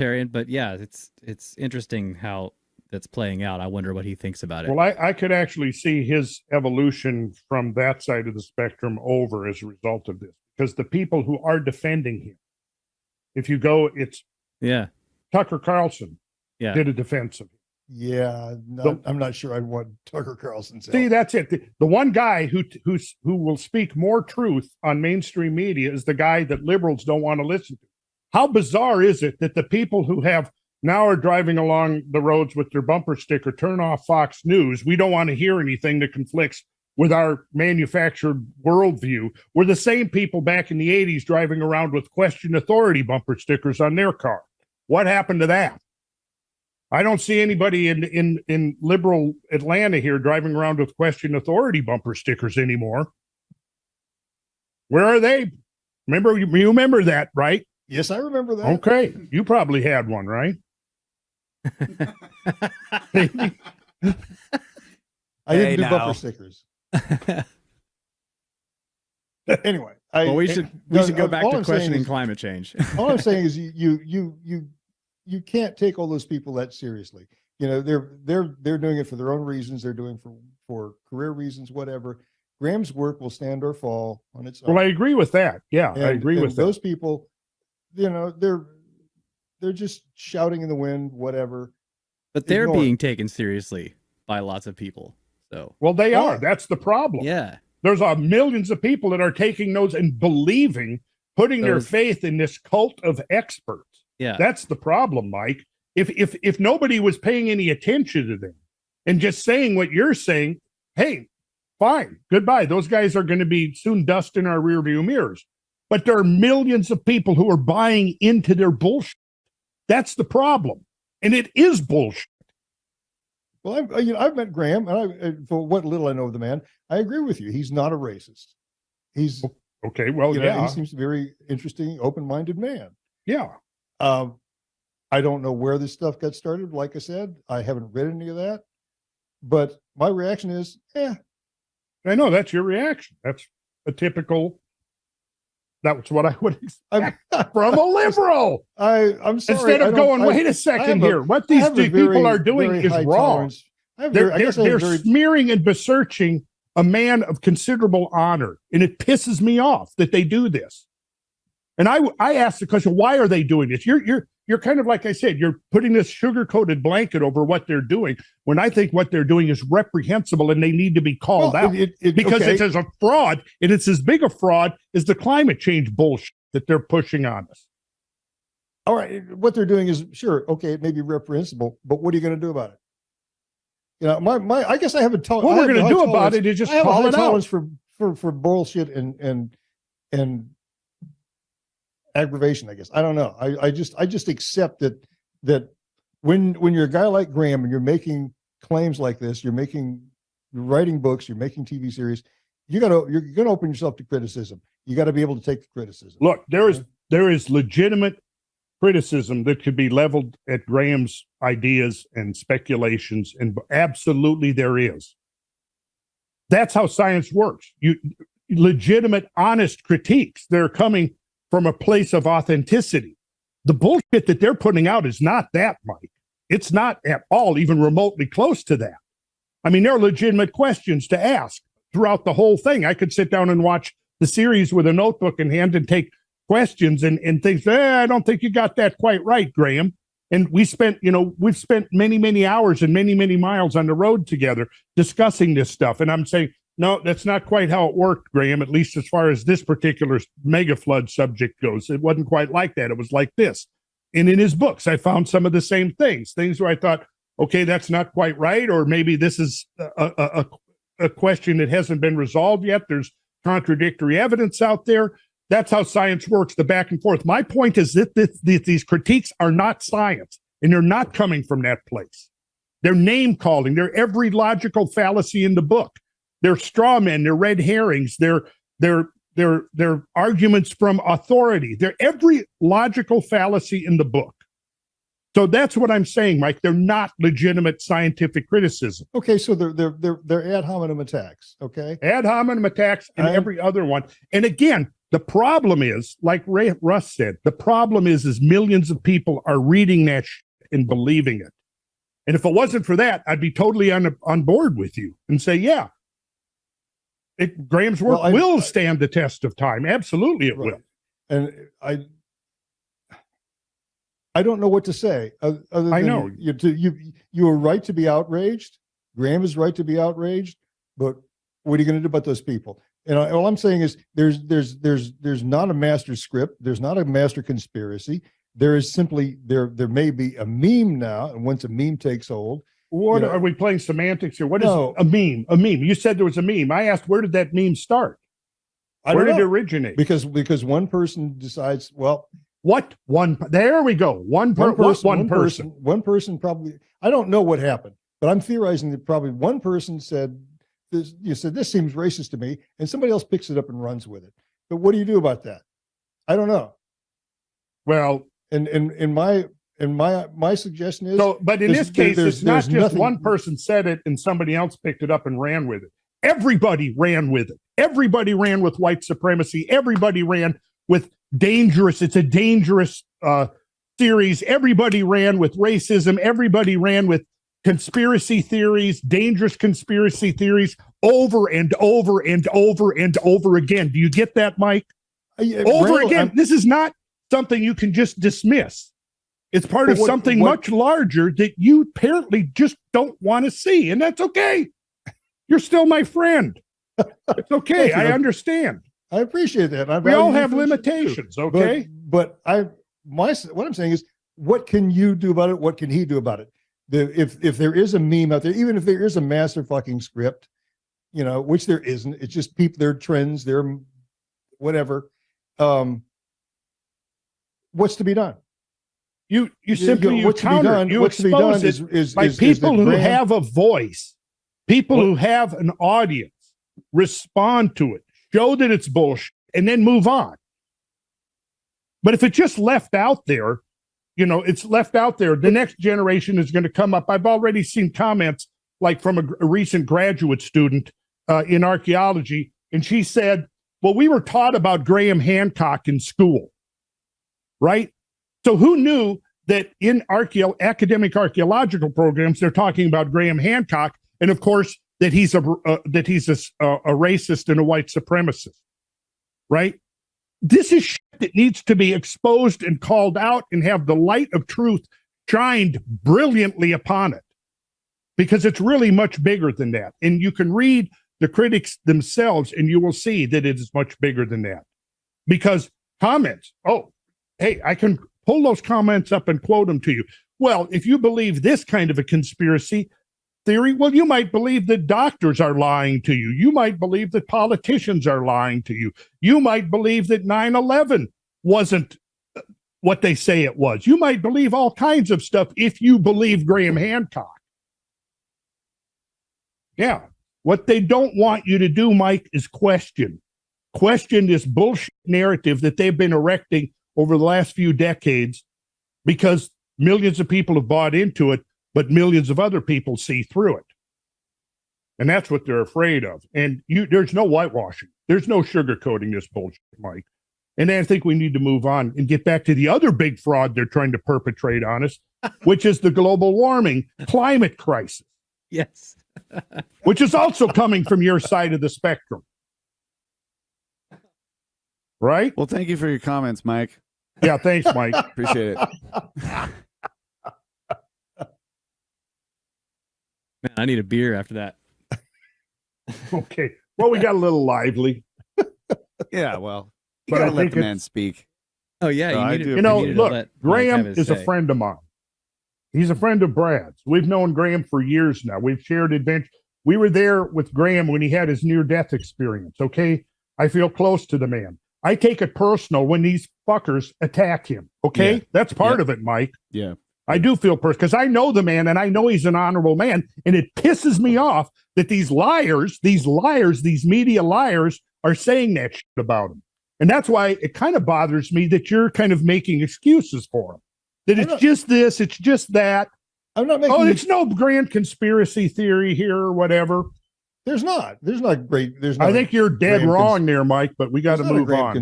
But yeah, it's interesting how that's playing out. I wonder what he thinks about it. Well, I could actually see his evolution from that side of the spectrum over as a result of this, because the people who are defending him, if you go, it's Tucker Carlson did a defense of him. Yeah, I'm not sure I'd want Tucker Carlson. See, that's it. The one guy who will speak more truth on mainstream media is the guy that liberals don't want to listen to. How bizarre is it that the people who have now are driving along the roads with their bumper sticker, turn off Fox News, we don't want to hear anything that conflicts with our manufactured worldview, were the same people back in the 80s driving around with question authority bumper stickers on their car. What happened to that? I don't see anybody in liberal Atlanta here driving around with question authority bumper stickers anymore. Where are they? You remember that, right? Yes, I remember that. Okay. You probably had one, right? I didn't do bumper stickers. Anyway, we should go back to questioning climate change. All I'm saying is you can't take all those people that seriously. You know, they're doing it for their own reasons. They're doing for career reasons, whatever. Graham's work will stand or fall on its own. Well, I agree with that. Yeah, I agree with those people. You know, they're just shouting in the wind, whatever. But they're being taken seriously by lots of people. So well, they are. That's the problem. Yeah, there's millions of people that are taking notes and believing, putting their faith in this cult of experts. Yeah, that's the problem, Mike. If nobody was paying any attention to them and just saying what you're saying, hey, fine, goodbye. Those guys are going to be soon dust in our rearview mirrors. But there are millions of people who are buying into their bullshit. That's the problem, and it is bullshit. Well, I've met Graham, and for what little I know of the man, I agree with you. He's not a racist. He's okay. Well, he seems a very interesting, open-minded man. Yeah. I don't know where this stuff got started. Like I said, I haven't read any of that, but my reaction is, I know that's your reaction. That's a typical. That's what I would expect from a liberal. I'm sorry. Instead of going, wait a second here. What these people are doing is wrong. They're smearing and besmirching a man of considerable honor. And it pisses me off that they do this. And I asked the question, why are they doing this? You're kind of, like I said, you're putting this sugar-coated blanket over what they're doing, when I think what they're doing is reprehensible and they need to be called out because it's as a fraud, and it's as big a fraud as the climate change bullshit that they're pushing on us. All right, what they're doing is, sure, okay, it may be reprehensible, but what are you going to do about it? You know, I guess I haven't told. What we're going to do about it is just call it out. For bullshit and aggravation, I guess. I don't know. I just accept that when you're a guy like Graham and you're making claims like this, you're writing books, you're making TV series, you're gonna open yourself to criticism. You got to be able to take the criticism. Look, there is legitimate criticism that could be leveled at Graham's ideas and speculations, and absolutely there is. That's how science works. Legitimate, honest critiques. They're coming from a place of authenticity. The bullshit that they're putting out is not that, Mike. It's not at all even remotely close to that. I mean, there are legitimate questions to ask throughout the whole thing. I could sit down and watch the series with a notebook in hand and take questions and things. I don't think you got that quite right, Graham. And we've spent many, many hours and many, many miles on the road together discussing this stuff. And I'm saying, no, that's not quite how it worked, Graham, at least as far as this particular mega flood subject goes. It wasn't quite like that. It was like this. And in his books, I found some of the same things where I thought, okay, that's not quite right. Or maybe this is a question that hasn't been resolved yet. There's contradictory evidence out there. That's how science works, the back and forth. My point is that these critiques are not science, and they're not coming from that place. They're name calling. They're every logical fallacy in the book. They're straw men. They're red herrings. They're arguments from authority. They're every logical fallacy in the book. So that's what I'm saying, Mike. They're not legitimate scientific criticism. Okay, so they're ad hominem attacks. Okay, ad hominem attacks and every other one. And again, The problem is, like Russ said, the problem is millions of people are reading that shit and believing it. And if it wasn't for that, I'd be totally on board with you and say, yeah, Graham's work will stand the test of time. Absolutely, it will. And I don't know what to say. Other than I know you are right to be outraged. Graham is right to be outraged, but what are you going to do about those people? And all I'm saying is there's not a master script. There's not a master conspiracy. There is simply there may be a meme now, and once a meme takes hold. What are we playing semantics here? What is a meme? A meme. You said there was a meme. I asked, where did that meme start? Where did it originate? Because one person decides, well, what one? There we go. One person. One person probably. I don't know what happened, but I'm theorizing that probably one person said this. You said this seems racist to me, and somebody else picks it up and runs with it. But what do you do about that? I don't know. Well, and my suggestion is so. But in this case, it's not just one person said it and somebody else picked it up and ran with it. Everybody ran with it. Everybody ran with white supremacy. Everybody ran with dangerous. It's a dangerous theories. Everybody ran with racism. Everybody ran with conspiracy theories, dangerous conspiracy theories, over and over and over and over again. Do you get that, Mike? Over again. This is not something you can just dismiss. It's part of something much larger that you apparently just don't want to see, and that's okay. You're still my friend. It's okay. I understand. I appreciate that. We all have limitations, okay? But what I'm saying is, what can you do about it? What can he do about it? If there is a meme out there, even if there is a master fucking script, which there isn't, it's just people, their trends, their whatever. What's to be done? You simply counter. You expose it by people who have a voice. People who have an audience respond to it, show that it's bullshit, and then move on. But if it's just left out there, it's left out there, the next generation is going to come up. I've already seen comments like from a recent graduate student in archaeology, and she said, well, we were taught about Graham Hancock in school, right? So who knew that in academic archaeological programs, they're talking about Graham Hancock, and of course, that he's a racist and a white supremacist, right? This is shit that needs to be exposed and called out and have the light of truth shined brilliantly upon it, because it's really much bigger than that. And you can read the critics themselves and you will see that it is much bigger than that. Because comments, hey, I can pull those comments up and quote them to you. Well, if you believe this kind of a conspiracy theory, well, you might believe that doctors are lying to you. You might believe that politicians are lying to you. You might believe that 9/11 wasn't what they say it was. You might believe all kinds of stuff if you believe Graham Hancock. Yeah. What they don't want you to do, Mike, is question. Question this bullshit narrative that they've been erecting over the last few decades, because millions of people have bought into it, but millions of other people see through it. And that's what they're afraid of. And there's no whitewashing. There's no sugarcoating this bullshit, Mike. And I think we need to move on and get back to the other big fraud they're trying to perpetrate on us, which is the global warming climate crisis. Yes. Which is also coming from your side of the spectrum. Right? Well, thank you for your comments, Mike. Yeah, thanks, Mike. Appreciate it. Man, I need a beer after that. Okay. Well, we got a little lively. Yeah, well, you But gotta I let think the man speak. Oh, yeah. So I You, do- need You know, to look, let Mike Graham have his is a say. friend of mine. He's a friend of Brad's. We've known Graham for years now. We've shared adventures. We were there with Graham when he had his near-death experience, okay? I feel close to the man. I take it personal when these fuckers attack him, okay? Yeah. That's part of it, Mike. Yeah. I do feel personal because I know the man and I know he's an honorable man, and it pisses me off that these liars, these media liars are saying that shit about him. And that's why it kind of bothers me that you're kind of making excuses for him. That it's just this, it's just that. I'm not making. It's no grand conspiracy theory here or whatever. There's not great. I think you're dead wrong there, Mike, but we got to move on.